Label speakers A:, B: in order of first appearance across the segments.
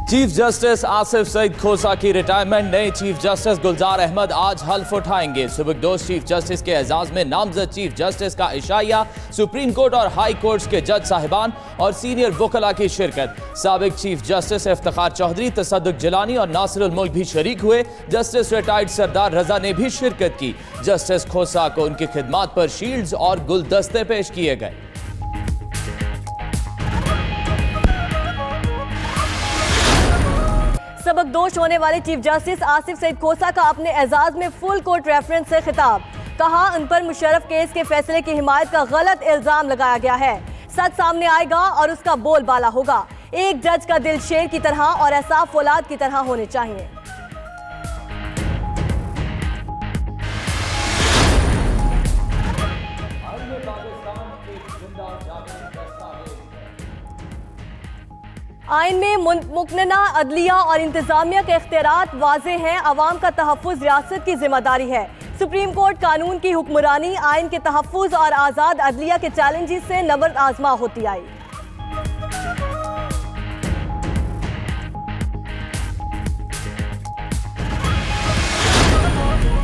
A: Chief justice Asif Saeed खोसा की retirement. नए chief justice गुलजार अहमद आज हल्फ उठाएंगे। सुबकदोश चीफ जस्टिस के एजाज में नामजद चीफ जस्टिस का इशाया, सुप्रीम कोर्ट और हाई कोर्ट के जज साहिबान और सीनियर वकला की शिरकत। साबिक चीफ जस्टिस इफ्तिखार चौधरी, तसद्दुक जिलानी और नासिरुल मुल्क भी शरीक हुए। जस्टिस रिटायर्ड सरदार रजा ने भी शिरकत की। जस्टिस खोसा को उनकी खिदमात पर शील्ड्स और गुलदस्ते पेश किए गए।
B: सबकदोश होने वाले चीफ जस्टिस आसिफ सईद खोसा का अपने एजाज में फुल कोर्ट रेफरेंस से खिताब। कहा, उन पर मुशर्रफ केस के फैसले की हिमायत का गलत इल्जाम लगाया गया है। सच सामने आएगा और उसका बोलबाला होगा। एक जज का दिल शेर की तरह और एहसास फौलाद की तरह होने चाहिए। आइन में मुकन्ना अदलिया और इंतजामिया के इख्तियारात वाज़े हैं। अवाम का तहफ़्फ़ुज़ रियासत की जिम्मेदारी है। सुप्रीम कोर्ट कानून की हुक्मरानी, आइन के तहफ़्फ़ुज़ और आज़ाद अदलिया के चैलेंजेस से नबर्द आजमा होती आई।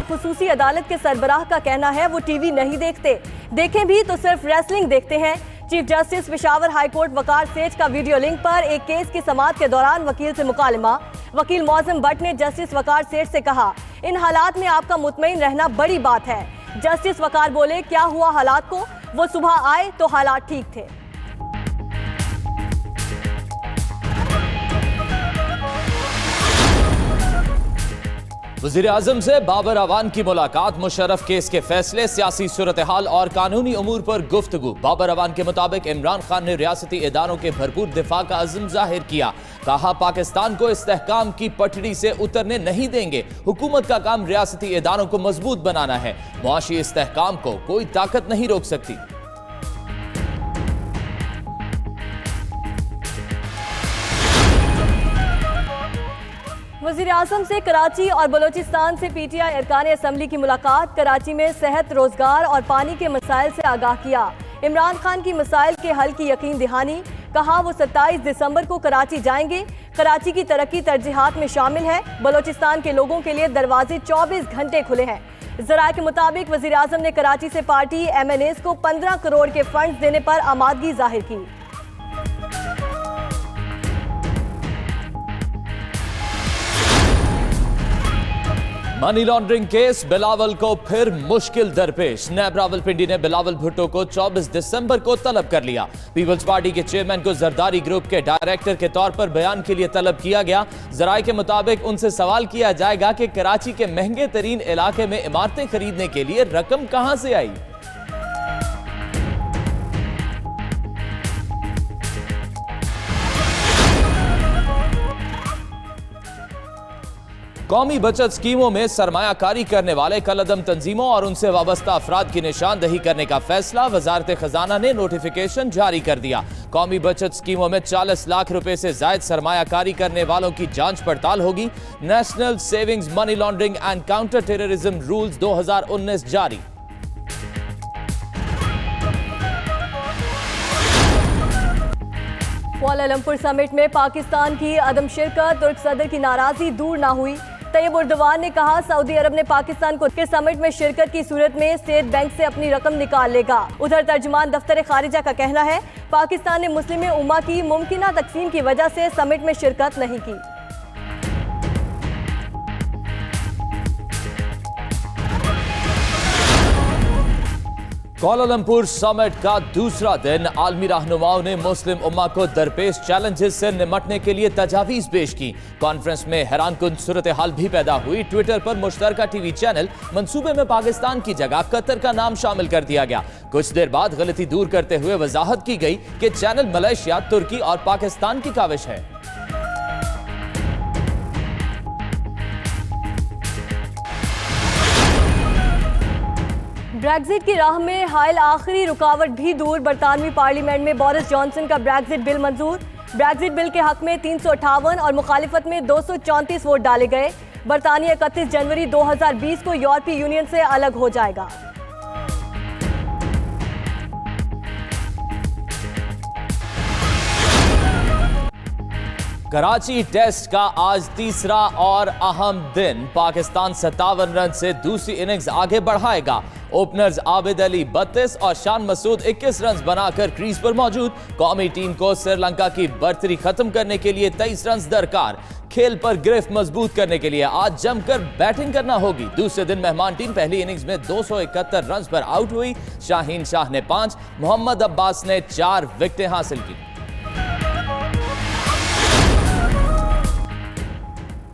B: खुसूसी अदालत के सरबराह का कहना है वो टीवी नहीं देखते, देखें भी तो सिर्फ रेसलिंग देखते हैं। Chief justice Peshawar high court Waqar Seth का वीडियो लिंक पर एक केस की समाअत के दौरान वकील से मुकालमा। वकील मौज़म भट्ट ने जस्टिस वकार सेठ से कहा, इन हालात में आपका मुतमईन रहना बड़ी बात है। जस्टिस वकार बोले, क्या हुआ हालात को? वो सुबह आए तो हालात ठीक थे।
A: वज़ीर आज़म से बाबर अवान की मुलाकात। मुशर्रफ केस के फैसले, सियासी सूरत हाल और कानूनी उमूर पर गुफ्तगू। बाबर अवान के मुताबिक इमरान खान ने रियासती इदारों के भरपूर दिफा का अज़्म जाहिर किया। कहा, पाकिस्तान को इस्तेहकाम की पटड़ी से उतरने नहीं देंगे। हुकूमत का काम रियासती इदारों को मजबूत बनाना है। मुआशी इस्तेहकाम को कोई ताकत नहीं रोक सकती।
B: वज़ीर आज़म से कराची और बलोचिस्तान से पीटीआई अरकान असम्बली की मुलाकात। कराची में सेहत, रोजगार और पानी के मसाइल से आगाह किया। इमरान खान की मसाइल के हल की यकीन दहानी। कहा, वो 27 दिसंबर को कराची जाएंगे। कराची की तरक्की तरजीहात में शामिल है। बलोचिस्तान के लोगों के लिए दरवाजे 24 घंटे खुले हैं। ज़राए के मुताबिक वज़ीर आज़म ने कराची से पार्टी MNAs को 15 करोड़ के फंड देने पर आमादगी जाहिर की।
A: मनी लॉन्ड्रिंग केस, बिलावल को फिर मुश्किल दरपेश। नैब रावलपिंडी ने बिलावल भुट्टो को 24 दिसंबर को तलब कर लिया। पीपल्स पार्टी के चेयरमैन को जरदारी ग्रुप के डायरेक्टर के तौर पर बयान के लिए तलब किया गया। जराए के मुताबिक उनसे सवाल किया जाएगा कि कराची के महंगे तरीन इलाके में इमारतें खरीदने के लिए रकम कहां से आई। कौमी बचत स्कीमों में सरमायाकारी करने वाले कलअदम तंजीमों और उनसे वाबस्ता अफराद की निशानदही करने का फैसला। वजारत खजाना ने नोटिफिकेशन जारी कर दिया। कौमी बचत स्कीमों में 40 लाख रुपए से जायद सरमायाकारी करने वालों की जांच पड़ताल होगी। National savings money laundering and counter terrorism rules 2019 जारी।
B: कुआलालंपुर समिट में पाकिस्तान की अदम शिरकत, तुर्क सदर की नाराजगी दूर ना हुई। तैयब उर्दवान ने कहा, सऊदी अरब ने पाकिस्तान को के समिट में शिरकत की सूरत में स्टेट बैंक से अपनी रकम निकाल लेगा। उधर तर्जुमान दफ्तर खारिजा का कहना है, पाकिस्तान ने मुस्लिम उम्मा की मुमकिना तकसीम की वजह से समिट में शिरकत नहीं की।
A: कुआलालंपुर समिट का दूसरा दिन। आलमी रहनुमाओं ने मुस्लिम उम्मा को दरपेश चैलेंजेस से निमटने के लिए तजावीज पेश की। कॉन्फ्रेंस में हैरानकुन सूरत हाल भी पैदा हुई। ट्विटर पर मुश्तरका टीवी चैनल मंसूबे में पाकिस्तान की जगह कतर का नाम शामिल कर दिया गया। कुछ देर बाद गलती दूर करते हुए वजाहत की गई कि चैनल मलेशिया, तुर्की और पाकिस्तान की काविश है।
B: ब्रेक्जिट की राह में हायल आखिरी रुकावट भी दूर। बरतानवी पार्लियामेंट में बोरिस जॉनसन का ब्रेक्जिट बिल मंजूर। ब्रेक्जिट बिल के हक में 358 और मुखालिफत में 234 वोट डाले गए। बरतानिया 31 जनवरी 2020 को यूरोपीय यूनियन से अलग हो जाएगा।
A: कराची टेस्ट का आज तीसरा और अहम दिन। पाकिस्तान 57 रन से दूसरी इनिंग्स आगे बढ़ाएगा। ओपनर्स आबिद अली 32 और शान मसूद 21 रन बनाकर क्रीज पर मौजूद। कौमी टीम को श्रीलंका की बर्तरी खत्म करने के लिए 23 रन दरकार। खेल पर गिरफ्त मजबूत करने के लिए आज जमकर बैटिंग करना होगी। दूसरे दिन मेहमान टीम पहली इनिंग्स में 271 रन पर आउट हुई। शाहीन शाह ने 5, मोहम्मद अब्बास ने 4 विकेटें हासिल की।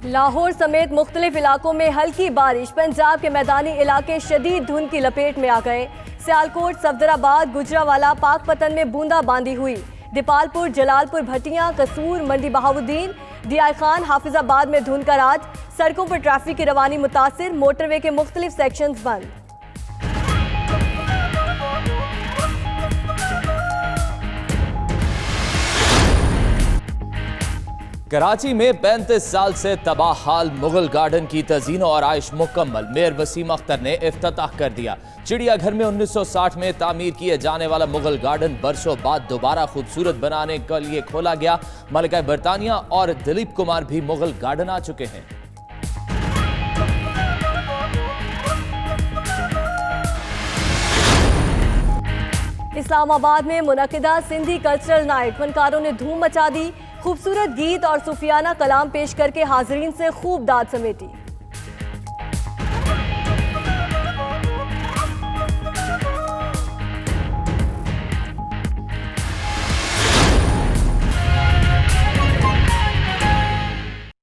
B: लाहौर समेत मुख्तलिफ इलाकों में हल्की बारिश। पंजाब के मैदानी इलाके शदीद धुंध की लपेट में आ गए। सियालकोट, सफदराबाद, गुजरावाला, पाकपतन में बूंदाबांदी हुई। दीपालपुर, जलालपुर, भटियां, कसूर, मंडी बहाउद्दीन, डीआई खान, हाफिजाबाद में धुंध का राज। सड़कों पर ट्रैफिक की रवानी मुतासिर। मोटरवे के मुख्तलिफ सेक्शंस बंद।
A: कराची में 35 साल से तबाह हाल मुगल गार्डन की तज़ीन और आइश मुकम्मल। मेयर वसीम अख्तर ने इफ्तिताह कर दिया। चिड़ियाघर में 1960 में तामीर किए जाने वाला मुगल गार्डन बरसों बाद दोबारा खूबसूरत बनाने के लिए खोला गया। मलिका बरतानिया और दिलीप कुमार भी मुगल गार्डन आ चुके हैं।
B: इस्लामाबाद में मुनक़िदा सिंधी कल्चरल नाइट। फनकारों ने धूम मचा दी। खूबसूरत गीत और सूफियाना कलाम पेश करके हाज़रीन से खूब दाद समेटी।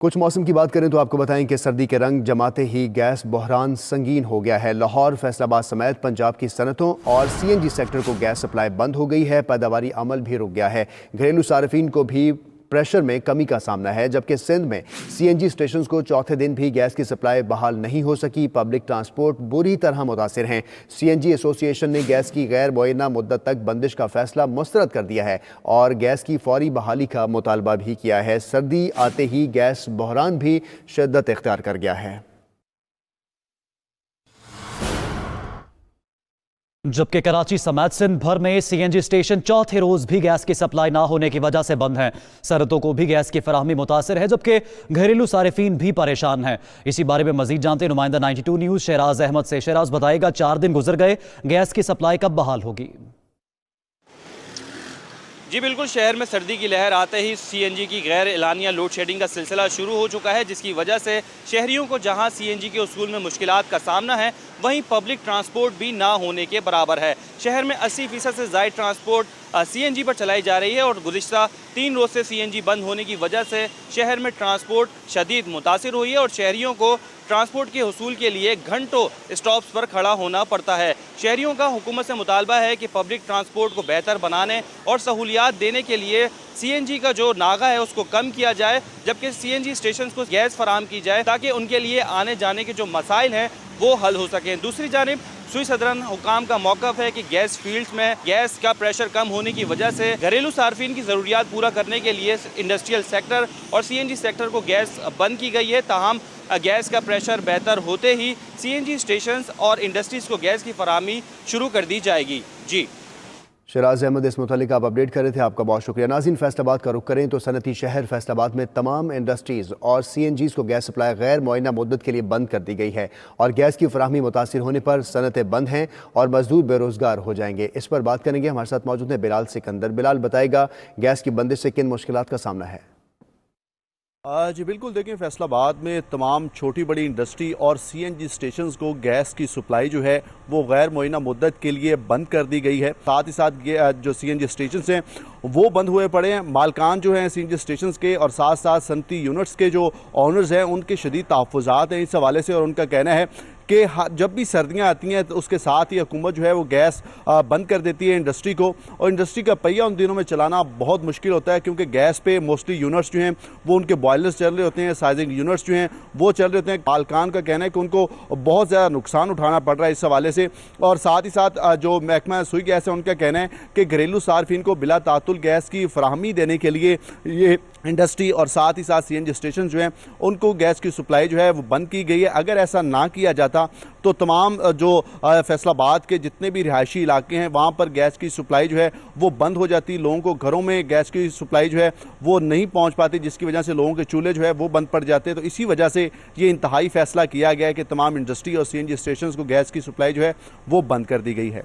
C: कुछ मौसम की बात करें तो आपको बताएं कि सर्दी के रंग जमाते ही गैस बहरान संगीन हो गया है। लाहौर, फैसलाबाद समेत पंजाब की सनतों और सीएनजी सेक्टर को गैस सप्लाई बंद हो गई है। पैदावारी अमल भी रुक गया है। घरेलू सार्फिन को भी प्रेशर में कमी का सामना है, जबकि सिंध में सीएनजी स्टेशन को चौथे दिन भी गैस की सप्लाई बहाल नहीं हो सकी। पब्लिक ट्रांसपोर्ट बुरी तरह मुतासिर हैं। सीएनजी एसोसिएशन ने गैस की गैर मुअय्यना मुद्दत तक बंदिश का फैसला मुस्तरद कर दिया है और गैस की फौरी बहाली का मुतालबा भी किया है। सर्दी आते ही गैस बहरान भी शिद्दत इख्तियार कर गया है।
D: जबकि कराची समेत सिंध भर में सीएनजी स्टेशन चौथे रोज भी गैस की सप्लाई ना होने की वजह से बंद हैं। सरहदों को भी गैस की फराहमी मुतासिर है, जबकि घरेलू सारिफीन भी परेशान हैं। इसी बारे में मजीद जानते नुमाइंदा 92 न्यूज़ शहराज अहमद से। शहराज बताएगा, 4 दिन गुजर गए, गैस की सप्लाई कब बहाल होगी?
E: जी बिल्कुल, शहर में सर्दी की लहर आते ही सीएनजी की गैर एलानिया लोड शेडिंग का सिलसिला शुरू हो चुका है, जिसकी वजह से शहरियों को जहां सीएनजी के उसूल में मुश्किलात का सामना है, वहीं पब्लिक ट्रांसपोर्ट भी ना होने के बराबर है। शहर में 80% से ज़ायद ट्रांसपोर्ट सीएनजी पर चलाई जा रही है और गुज़िश्ता 3 रोज़ से सीएनजी बंद होने की वजह से शहर में ट्रांसपोर्ट शदीद मुतासिर हुई है और शहरियों को ट्रांसपोर्ट के हुसूल के लिए घंटों स्टॉप्स पर खड़ा होना पड़ता है। शहरियों का हुकूमत से मुतालबा है कि पब्लिक ट्रांसपोर्ट को बेहतर बनाने और सहूलियात देने के लिए सीएनजी का जो नागा है उसको कम किया जाए, जबकि सीएनजी स्टेशन को गैस फराहम की जाए ताकि उनके लिए आने जाने के जो मसाइल हैं वो हल हो सकें। दूसरी जानिब सुई सदरन हुकाम का मौक़िफ़ है कि गैस फील्ड्स में गैस का प्रेशर कम होने की वजह से घरेलू सार्फिन की ज़रूरियात पूरा करने के लिए इंडस्ट्रियल सेक्टर और सीएनजी सेक्टर को गैस बंद की गई है। ताहम गैस का प्रेशर बेहतर होते ही सीएनजी स्टेशंस और इंडस्ट्रीज़ को गैस की फराहमी शुरू कर दी जाएगी। जी
C: शहराज अहमद इस मुतालिक आप अपडेट कर रहे थे, आपका बहुत शुक्रिया। नाज़रीन, फैसलाबाद का रुख करें तो सनती शहर फैसलाबाद में तमाम इंडस्ट्रीज़ और सीएनजीज़ को गैस सप्लाई गैर मुअय्यना मुद्दत के लिए बंद कर दी गई है और गैस की फराहमी मुतासिर होने पर सनतें बंद हैं और मजदूर बेरोज़गार हो जाएंगे। इस पर बात करेंगे, हमारे साथ मौजूद है बिलाल सिकंदर। बिलाल, बताएगा गैस की बंदिश से किन मुश्किलात का सामना है?
F: जी बिल्कुल, देखें फैसलाबाद में तमाम छोटी बड़ी इंडस्ट्री और सीएनजी स्टेशंस को गैस की सप्लाई जो है वो गैर मुअय्यना मुद्दत के लिए बंद कर दी गई है। साथ ही साथ जो सीएनजी स्टेशंस हैं वो बंद हुए पड़े हैं। मालकान जो हैं सीएनजी स्टेशंस के और साथ साथ सनती यूनिट्स के जो ऑनर्स हैं उनके शदीद तहफ़्फ़ुज़ात हैं इस हवाले से, और उनका कहना है कि जब भी सर्दियां आती हैं तो उसके साथ ही हुकूमत जो है वो गैस बंद कर देती है इंडस्ट्री को, और इंडस्ट्री का पहिया उन दिनों में चलाना बहुत मुश्किल होता है क्योंकि गैस पे मोस्टली यूनिट्स जो हैं वो उनके बॉयलर्स चल रहे होते हैं, साइजिंग यूनिट्स जो हैं वो चल रहे होते हैं। मालकान का कहना है कि उनको बहुत ज़्यादा नुकसान उठाना पड़ रहा है इस हवाले से। और साथ ही साथ जो महकमा सुई गैस है उनका कहना है कि घरेलू सार्फिन को बिला तातुल गैस की फराहमी देने के लिए ये इंडस्ट्री और साथ ही साथ सीएनजी स्टेशन जो हैं उनको गैस की सप्लाई जो है वो बंद की गई है। अगर ऐसा ना किया जाता था, तो तमाम जो फैसलाबाद के जितने भी रिहायशी इलाके हैं वहाँ पर गैस की सप्लाई जो है वो बंद हो जाती, लोगों को घरों में गैस की सप्लाई जो है वो नहीं पहुँच पाती, जिसकी वजह से लोगों के चूल्हे जो है वो बंद पड़ जाते हैं। तो इसी वजह से ये इंतहाई फैसला किया गया है कि तमाम इंडस्ट्री और CNG स्टेशन को गैस की सप्लाई जो है वो बंद कर दी गई है।